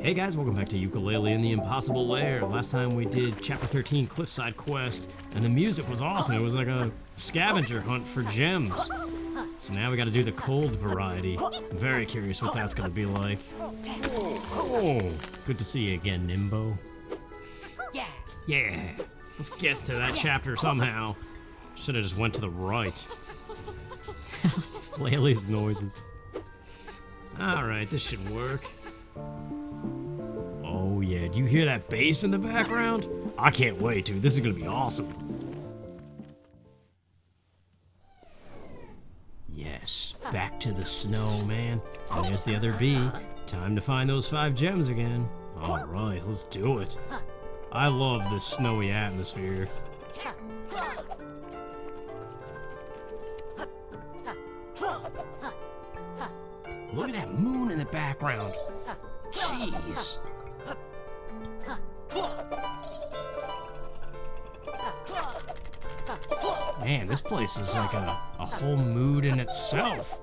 Hey guys, welcome back to Yooka-Laylee in the Impossible Lair. Last time we did Chapter 13 Cliffside Quest, and the music was awesome. It was like a scavenger hunt for gems. So now we gotta do the cold variety. I'm very curious what that's gonna be like. Oh, good to see you again, Nimbo. Yeah, let's get to that chapter somehow. Should've just went to the right. Laylee's noises. Alright, this should work. Oh yeah, do you hear that bass in the background? I can't wait, dude. This is gonna be awesome. Yes, back to the snow, man. And there's the other bee. Time to find those 5 gems again. Alright, let's do it. I love this snowy atmosphere. Look at that moon in the background. Jeez. Man, this place is like a whole mood in itself.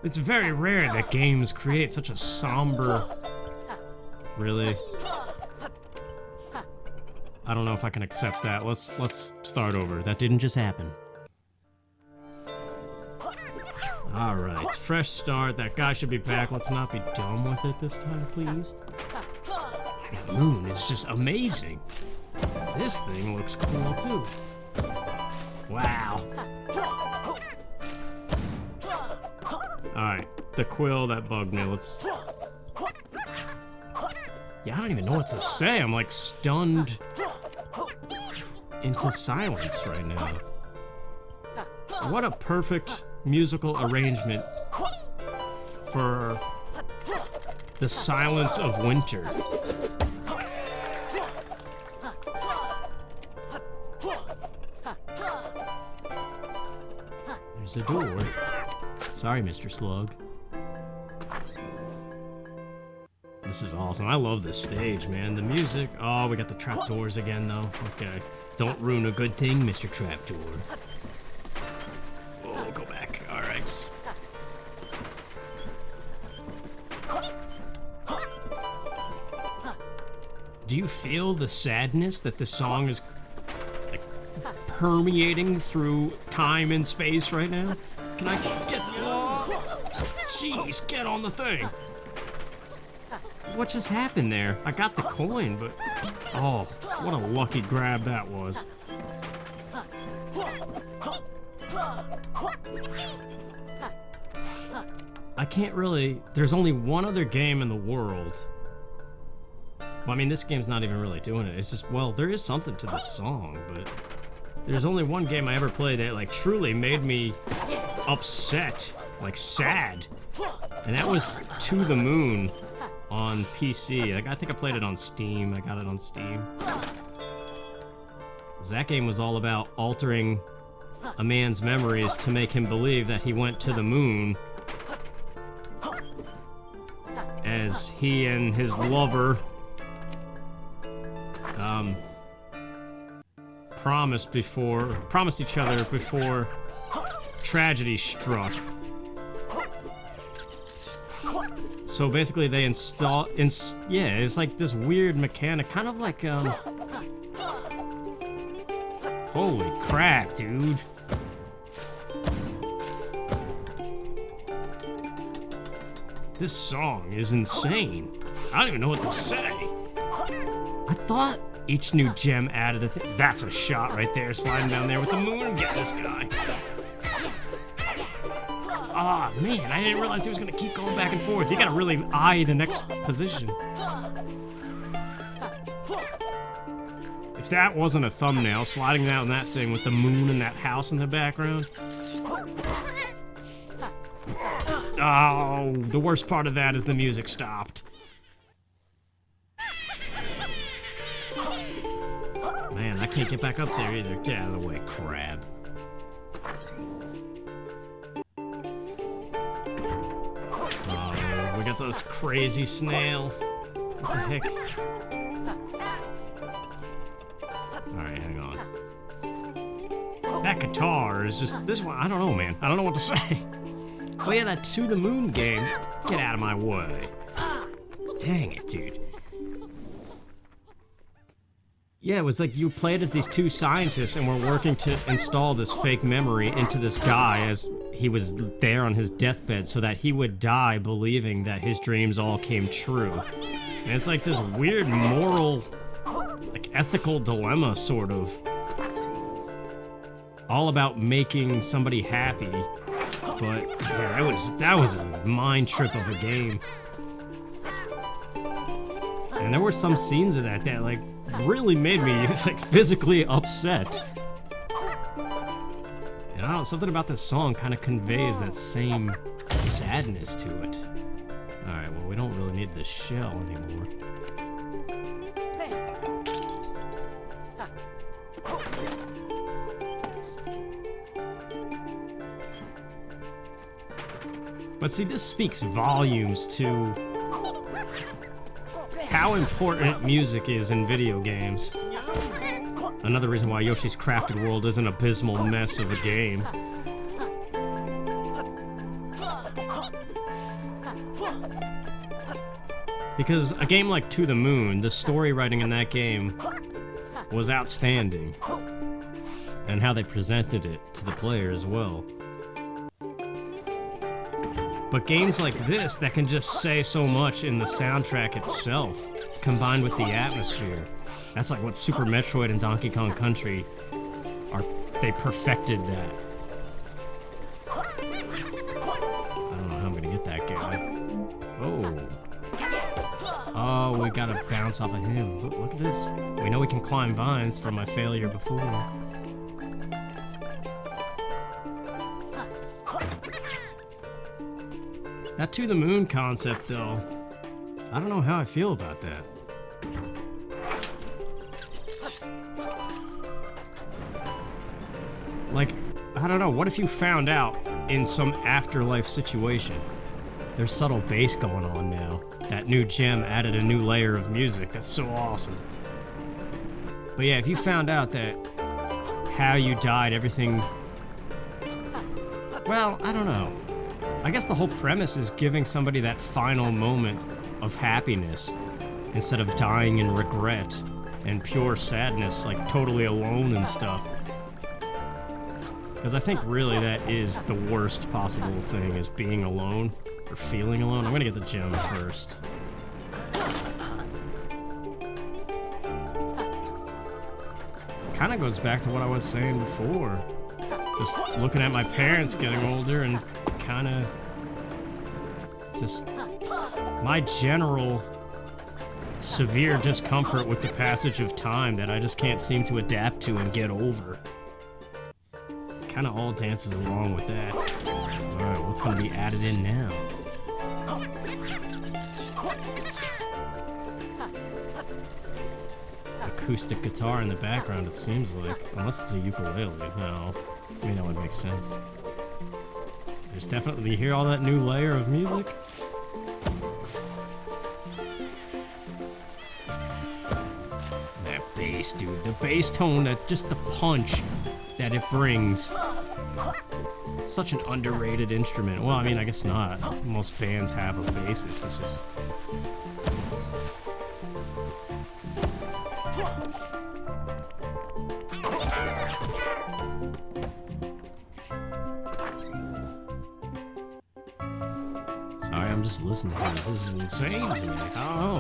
It's very rare that games create such a somber... Really? I don't know if I can accept that. Let's start over. That didn't just happen. Alright, fresh start. That guy should be back. Let's not be dumb with it this time, please. That moon is just amazing. This thing looks cool, too. Wow. Alright, the quill that bugged me. Let's... Yeah, I don't even know what to say. I'm like stunned into silence right now. What a perfect musical arrangement for the silence of winter. There's a door. Sorry, Mr. Slug. This is awesome. I love this stage, man. The music. Oh, we got the trapdoors again, though. Okay. Don't ruin a good thing, Mr. Trapdoor. Oh, go back. All right. Do you feel the sadness that this song is like permeating through time and space right now? Can I get the... Oh, jeez, get on the thing. What just happened there? I got the coin, but... Oh, what a lucky grab that was. I can't really... There's only one other game in the world. Well, I mean, this game's not even really doing it. It's just, well, there is something to this song, but... There's only one game I ever played that, like, truly made me upset. Like, sad. And that was To the Moon on PC. Like, I think I played it on Steam. I got it on Steam. That game was all about altering a man's memories to make him believe that he went to the moon as he and his lover promised each other before tragedy struck. So basically they yeah, it's like this weird mechanic, kind of like, holy crap, dude. This song is insane. I don't even know what to say. I thought each new gem added a thing. That's a shot right there, sliding down there with the moon. Get this guy. Ah, man, I didn't realize he was gonna keep going back and forth. You gotta really eye the next position. If that wasn't a thumbnail, sliding down that thing with the moon and that house in the background. Oh, the worst part of that is the music stopped. Man, I can't get back up there either. Get out of the way, crab. Oh, we got those crazy snail. What the heck? Alright, hang on. That guitar is just, this one, I don't know, man. I don't know what to say. Oh yeah, that To the Moon game. Get out of my way. Dang it, dude. Yeah, it was like you played as these two scientists and were working to install this fake memory into this guy as he was there on his deathbed so that he would die believing that his dreams all came true. And it's like this weird moral, like ethical dilemma, sort of. All about making somebody happy. But yeah, that was a mind trip of a game. And there were some scenes of that like really made me like physically upset. And I don't know, something about this song kind of conveys that same sadness to it. Alright, well, we don't really need the shell anymore. But see, this speaks volumes to how important music is in video games. Another reason why Yoshi's Crafted World is an abysmal mess of a game. Because a game like To the Moon, the story writing in that game was outstanding. And how they presented it to the player as well. But games like this that can just say so much in the soundtrack itself, combined with the atmosphere, that's like what Super Metroid and Donkey Kong Country are. They perfected that. I don't know how I'm gonna get that guy. Oh, we gotta bounce off of him. Look at this. We know we can climb vines from my failure before. That To the Moon concept, though, I don't know how I feel about that. Like, I don't know, what if you found out in some afterlife situation? There's subtle bass going on now. That new gem added a new layer of music. That's so awesome. But yeah, if you found out that how you died, everything... Well, I don't know. I guess the whole premise is giving somebody that final moment of happiness instead of dying in regret and pure sadness, like totally alone and stuff. Because I think really that is the worst possible thing, is being alone or feeling alone. I'm gonna get the gem first. Kinda goes back to what I was saying before. Just looking at my parents getting older and kinda just my general severe discomfort with the passage of time that I just can't seem to adapt to and get over. Kinda all dances along with that. Alright, what's gonna be added in now? Acoustic guitar in the background, it seems like. Unless it's a ukulele. No. I mean, that would make sense. There's definitely, you hear all that new layer of music? That bass, dude. The bass tone, that just the punch that it brings. It's such an underrated instrument. Well, I mean, I guess not. Most bands have a bassist. It's just... Sorry, I'm just listening to this. This is insane to me. I don't know.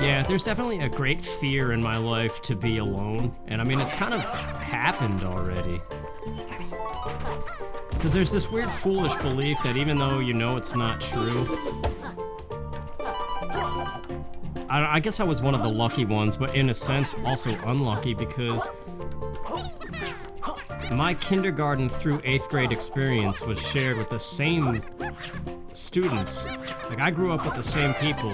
Yeah, there's definitely a great fear in my life to be alone. And I mean, it's kind of happened already. Because there's this weird foolish belief that even though you know it's not true... I guess I was one of the lucky ones, but in a sense also unlucky because... my kindergarten through 8th grade experience was shared with the same students. Like, I grew up with the same people.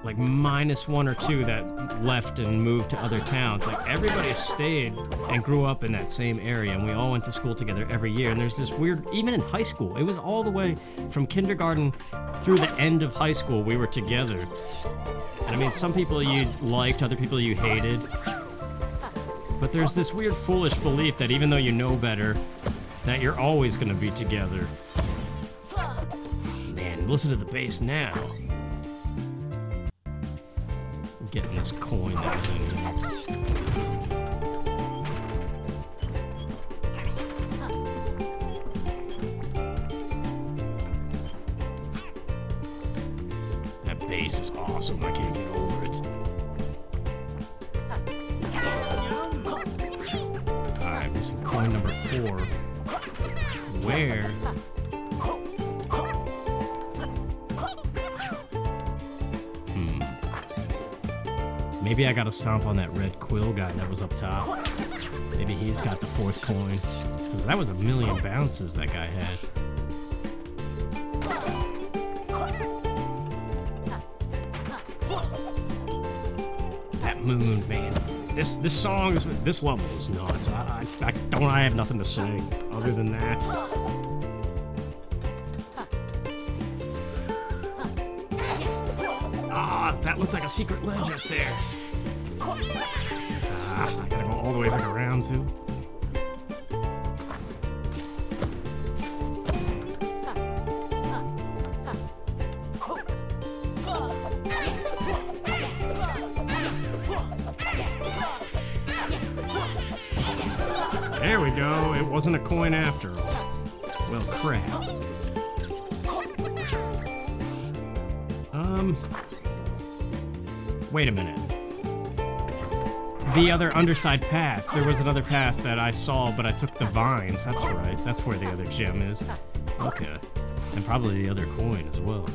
Like, minus one or two that left and moved to other towns. Like, everybody stayed and grew up in that same area, and we all went to school together every year. And there's this weird, even in high school, it was all the way from kindergarten through the end of high school, we were together. And I mean, some people you liked, other people you hated. But there's this weird foolish belief that even though you know better, that you're always gonna be together. Man, listen to the bass now. I'm getting this coin that was in here. That bass is awesome. I can't get over it. Alright, missing coin number 4. Where? Maybe I gotta stomp on that red quill guy that was up top. Maybe he's got the 4th coin. Because that was a million bounces that guy had. That moon, man. This song, this level is nuts. I have nothing to say other than that. Ah, that looks like a secret ledge up there. I gotta go all the way back around too. There we go. It wasn't a coin after all. Well, crap. Wait a minute. The other underside path. There was another path that I saw, but I took the vines. That's right. That's where the other gem is. Okay. And probably the other coin as well.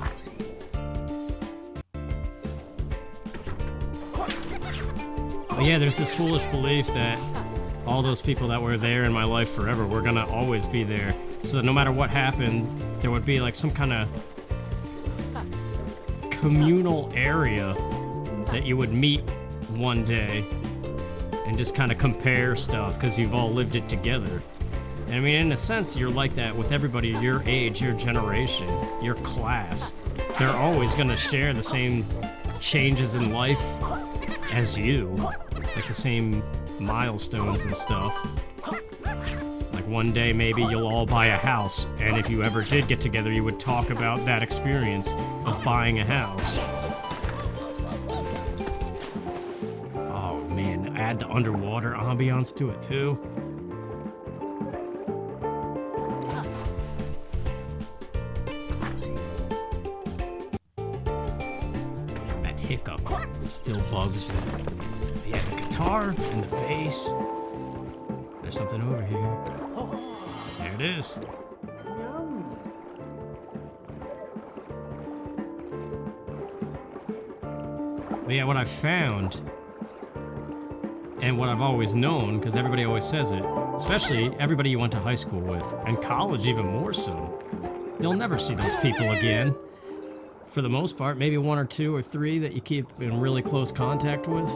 But yeah, there's this foolish belief that all those people that were there in my life forever were gonna always be there. So that no matter what happened, there would be like some kind of communal area that you would meet one day and just kind of compare stuff because you've all lived it together. And I mean, in a sense, you're like that with everybody your age, your generation, your class. They're always going to share the same changes in life as you, like the same milestones and stuff. Like one day maybe you'll all buy a house, and if you ever did get together, you would talk about that experience of buying a house. Add the underwater ambiance to it too. That hiccup still bugs me. Yeah, the guitar and the bass. There's something over here. There it is. But yeah, what I found, and what I've always known, because everybody always says it, especially everybody you went to high school with, and college even more so, you'll never see those people again. For the most part, maybe 1 or 2 or 3 that you keep in really close contact with.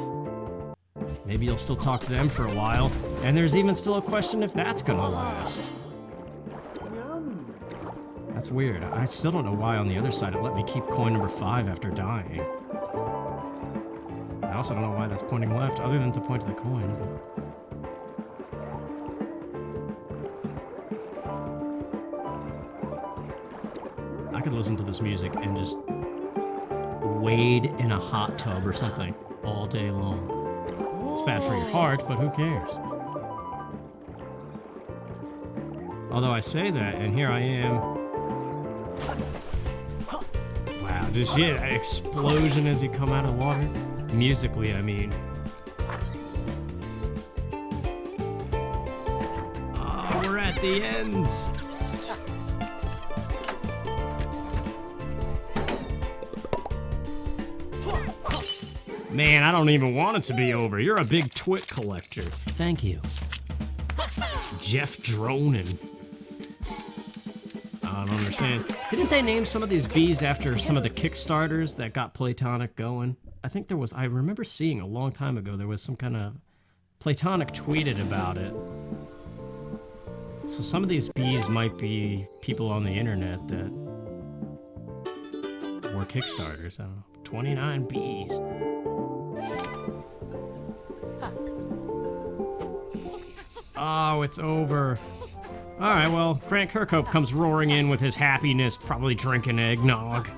Maybe you'll still talk to them for a while, and there's even still a question if that's gonna last. That's weird. I still don't know why on the other side it let me keep coin number 5 after dying. I also don't know why that's pointing left, other than to point to the coin, but I could listen to this music and just wade in a hot tub or something all day long. It's bad for your heart, but who cares? Although I say that, and here I am. Wow, just yeah, that explosion as you come out of water. Musically, I mean. Oh, we're at the end. Man, I don't even want it to be over. You're a big twit collector. Thank you. Jeff Dronin. I don't understand. Didn't they name some of these bees after some of the Kickstarters that got Playtonic going? I think there was, I remember seeing a long time ago, there was some kind of, Playtonic tweeted about it. So some of these bees might be people on the internet that were Kickstarters. I don't know. 29 bees. Oh, it's over. Alright, well, Grant Kirkhope comes roaring in with his happiness, probably drinking eggnog.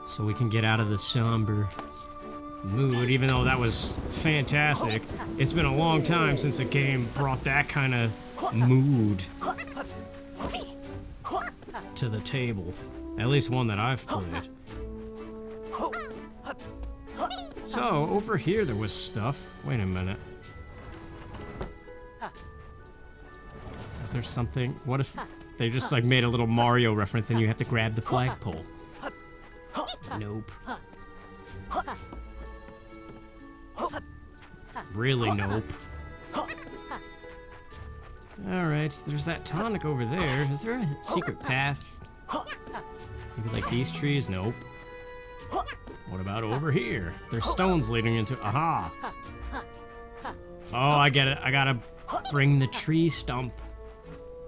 So we can get out of the somber mood, even though that was fantastic. It's been a long time since a game brought that kind of mood to the table. At least one that I've played. So, over here there was stuff. Wait a minute. Is there something? What if they just like made a little Mario reference and you have to grab the flagpole? Nope. Really nope. Alright, there's that tonic over there. Is there a secret path? Maybe like these trees? Nope. What about over here? There's stones leading into... Aha! Oh, I get it. I gotta bring the tree stump.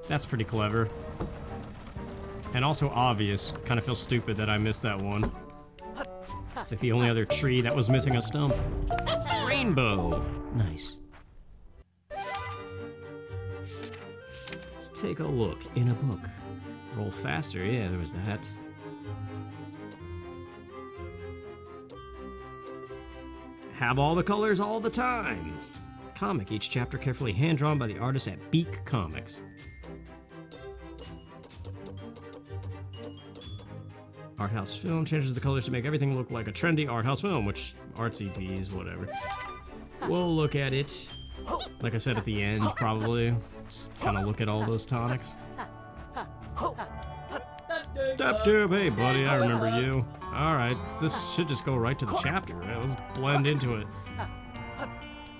That's pretty clever. And also obvious. Kind of feel stupid that I missed that one. It's like the only other tree that was missing a stump. Rainbow! Nice. Let's take a look in a book. Roll faster, yeah, there was that. Have all the colors all the time. Comic, each chapter carefully hand-drawn by the artist at Beak Comics. Art house film changes the colors to make everything look like a trendy art house film, which artsy bees, whatever. We'll look at it. Like I said at the end, probably. Just kind of look at all those tonics. Tap-tube, hey buddy, I remember you. Alright, this should just go right to the chapter. Let's blend into it.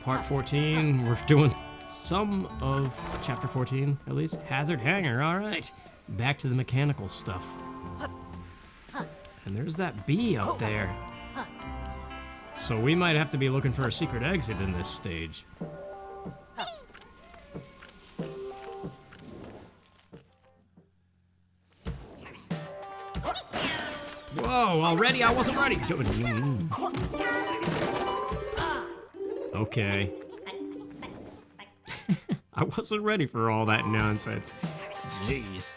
Part 14, we're doing some of chapter 14, at least. Hazard Hangar, alright. Back to the mechanical stuff. And there's that bee up there. So we might have to be looking for a secret exit in this stage. Whoa, already? I wasn't ready. Okay. I wasn't ready for all that nonsense. Jeez.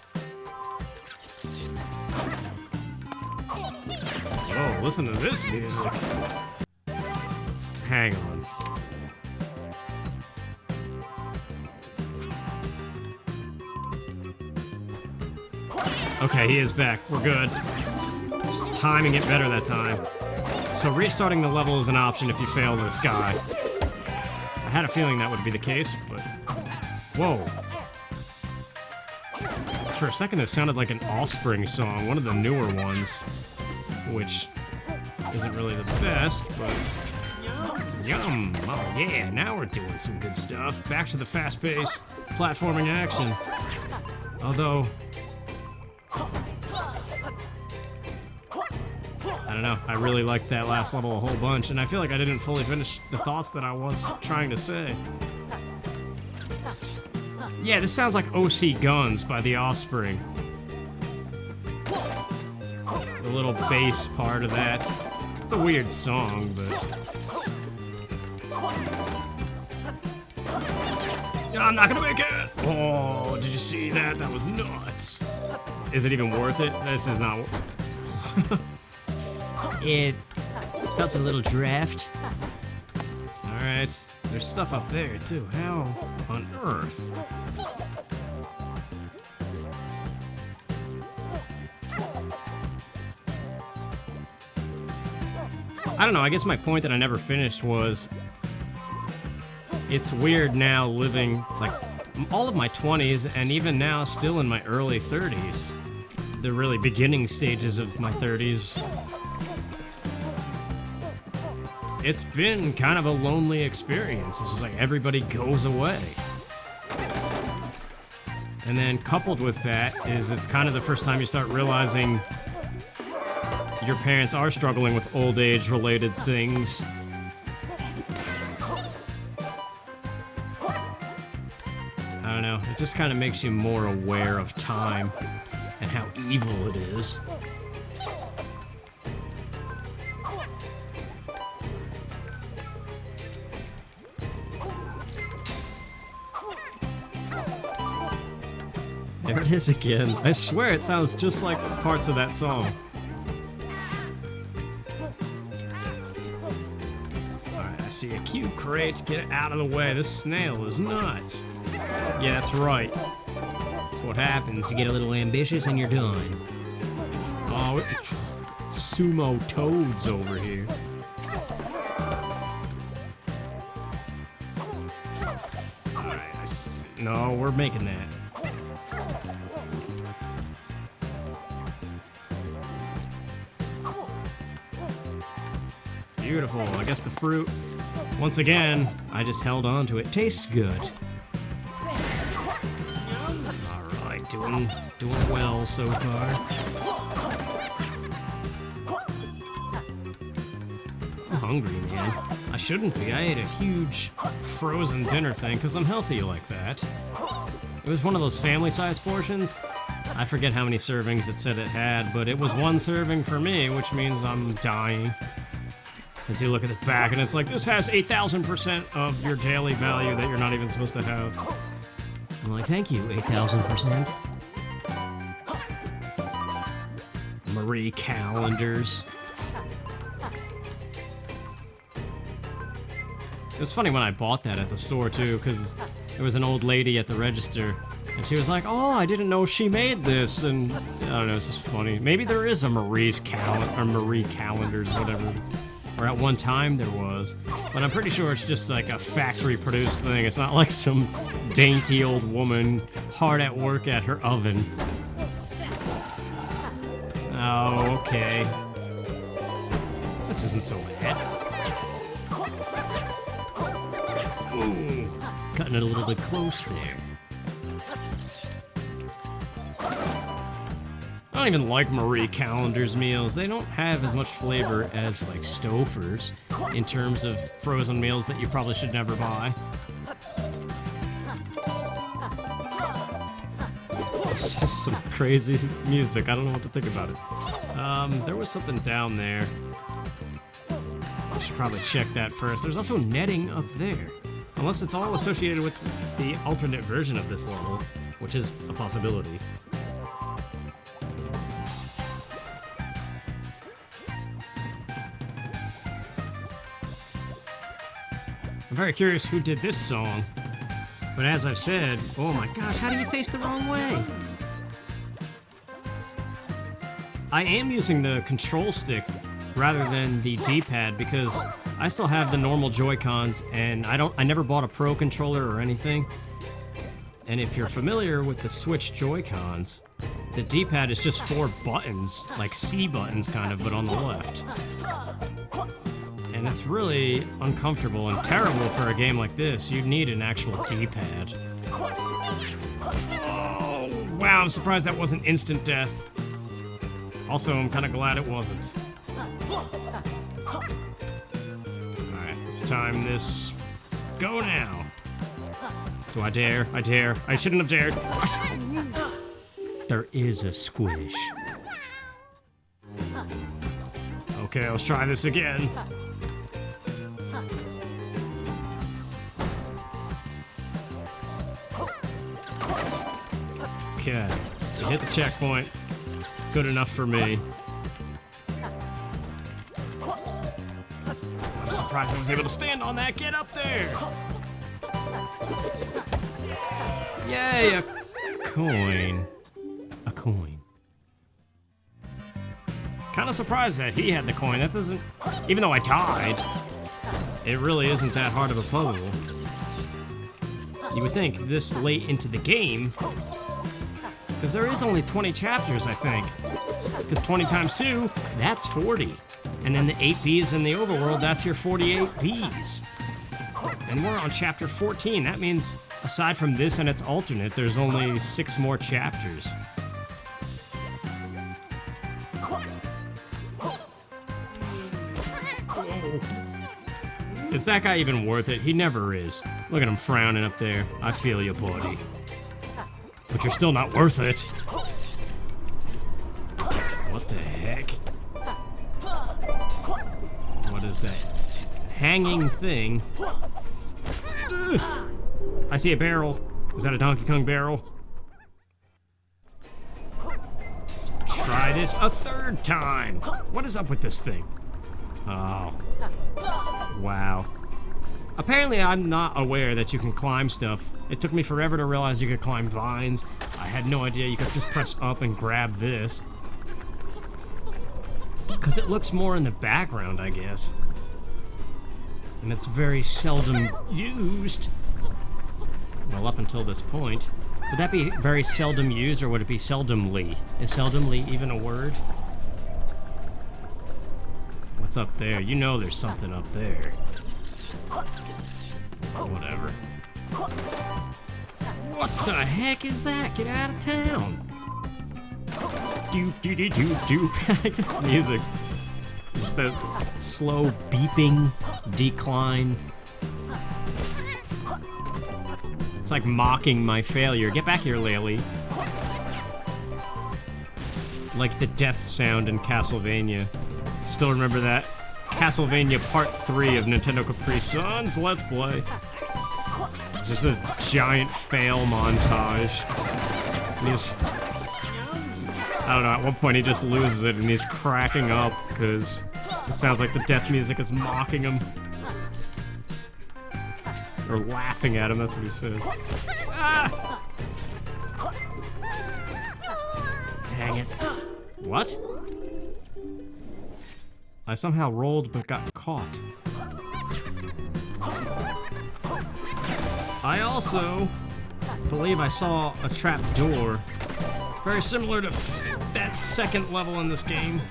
Whoa, listen to this music. Hang on. Okay, he is back. We're good. Just timing it better that time. So restarting the level is an option if you fail this guy. I had a feeling that would be the case, but... Whoa. For a second, it sounded like an Offspring song, one of the newer ones. Which isn't really the best, but... Yum! Oh yeah, now we're doing some good stuff. Back to the fast-paced platforming action. Although... I don't know, I really liked that last level a whole bunch, and I feel like I didn't fully finish the thoughts that I was trying to say. Yeah, this sounds like OC Guns by The Offspring. The little bass part of that. It's a weird song, but... I'm not gonna make it! Oh, did you see that? That was nuts. Is it even worth it? This is not... It felt a little draft. Alright, there's stuff up there too. How on earth? I don't know, I guess my point that I never finished was it's weird now living like all of my 20s and even now still in my early 30s. The really beginning stages of my 30s. It's been kind of a lonely experience. It's just like everybody goes away. And then coupled with that is it's kind of the first time you start realizing your parents are struggling with old age related things. I don't know, it just kind of makes you more aware of time and how evil it is. it is again. I swear it sounds just like parts of that song. Alright, I see a cube crate. Get it out of the way. This snail is nuts. Yeah, that's right. That's what happens. You get a little ambitious and you're done. Oh, sumo toads over here. Alright, no, we're making that. Beautiful. I guess the fruit, once again, I just held on to it. Tastes good. Alright, doing well so far. I'm hungry, man. I shouldn't be. I ate a huge frozen dinner thing because I'm healthy like that. It was one of those family-sized portions. I forget how many servings it said it had, but it was one serving for me, which means I'm dying. As you look at the back, and it's like, this has 8,000% of your daily value that you're not even supposed to have. I'm like, thank you, 8,000%. Marie calendars. It was funny when I bought that at the store, too, because there was an old lady at the register, and she was like, oh, I didn't know she made this, and I don't know, it's just funny. Maybe there is a Marie calendars, whatever it is. Or at one time there was, but I'm pretty sure it's just like a factory-produced thing. It's not like some dainty old woman hard at work at her oven. Oh, okay. This isn't so bad. Ooh, cutting it a little bit close there. I don't even like Marie Callender's meals. They don't have as much flavor as like Stouffer's in terms of frozen meals that you probably should never buy. It's just some crazy music. I don't know what to think about it. There was something down there. I should probably check that first. There's also netting up there. Unless it's all associated with the alternate version of this level, which is a possibility. I'm very curious who did this song, but as I've said, oh my gosh, how do you face the wrong way? I am using the control stick rather than the D-pad because I still have the normal Joy-Cons and I never bought a Pro controller or anything. And if you're familiar with the Switch Joy-Cons, the D-pad is just 4 buttons, like C buttons kind of, but on the left. And it's really uncomfortable and terrible for a game like this. You'd need an actual D-pad. Oh, wow, I'm surprised that wasn't instant death. Also, I'm kind of glad it wasn't. Alright, let's time this. Go now. Do I dare? I dare. I shouldn't have dared. There is a squish. Okay, let's try this again. Okay, you hit the checkpoint. Good enough for me. I'm surprised I was able to stand on that. Get up there! Yay, a coin. A coin. Kind of surprised that he had the coin. That doesn't... Even though I died, it really isn't that hard of a puzzle. You would think this late into the game... Because there is only 20 chapters, I think. Because 20 times 2, that's 40. And then the 8 Bs in the overworld, that's your 48 Bs. And we're on chapter 14. That means, aside from this and its alternate, there's only 6 more chapters. Is that guy even worth it? He never is. Look at him frowning up there. I feel you, buddy. But you're still not worth it. What the heck? What is that? Hanging thing. I see a barrel. Is that a Donkey Kong barrel? try this a third time. What is up with this thing? Oh. Wow. Apparently I'm not aware that you can climb stuff. It took me forever to realize you could climb vines. I had no idea you could just press up and grab this. Because it looks more in the background, I guess. And it's very seldom used. Well, up until this point. Would that be very seldom used, or would it be seldomly? Is seldomly even a word? What's up there? You know there's something up there. Whatever. What the heck is that? Get out of town. Doop, doop, doop, doop, doop. This music. It's the slow beeping decline. It's like mocking my failure. Get back here, Laylee. Like the death sound in Castlevania. Still remember that? Castlevania Part 3 of Nintendo Capri Sun's Let's Play. It's just this giant fail montage. And he's... I don't know, at one point he just loses it and he's cracking up because it sounds like the death music is mocking him. Or laughing at him, that's what he said. Ah! Dang it. What? I somehow rolled but got caught. I also believe I saw a trap door very similar to that second level in this game.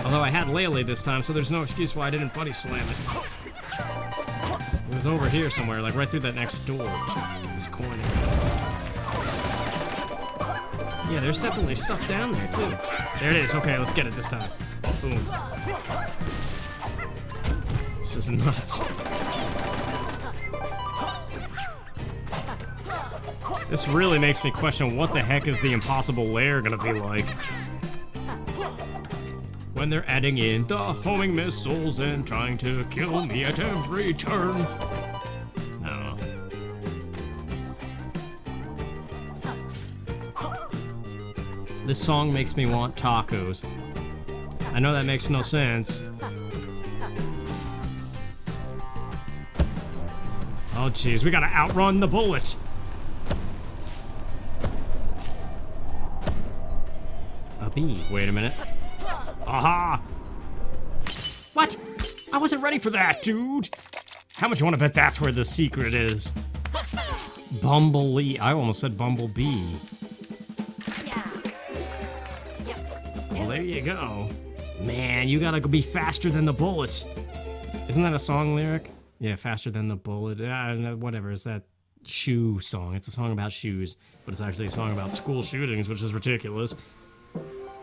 Although I had Laylee this time, so there's no excuse why I didn't buddy slam it. It was over here somewhere, like right through that next door. Let's get this coin. Yeah, there's definitely stuff down there too. There it is. Okay, let's get it this time. Boom. This is nuts. This really makes me question what the heck is the impossible lair gonna be like. When they're adding in the homing missiles and trying to kill me at every turn. I don't know. This song makes me want tacos. I know that makes no sense. Oh jeez, we gotta outrun the bullet. A bee. Wait a minute. Aha! What? I wasn't ready for that, dude! How much you want to bet that's where the secret is? Bumblebee. I almost said bumblebee. Well, there you go. Man, you gotta be faster than the bullet. Isn't that a song lyric? Yeah, faster than the bullet. Whatever, it's that shoe song. It's a song about shoes, but it's actually a song about school shootings, which is ridiculous.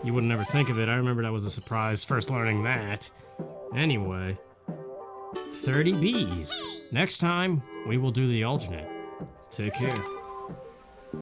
You wouldn't ever think of it. I remember that was a surprise first learning that. Anyway, 30 bees. Next time, we will do the alternate. Take care.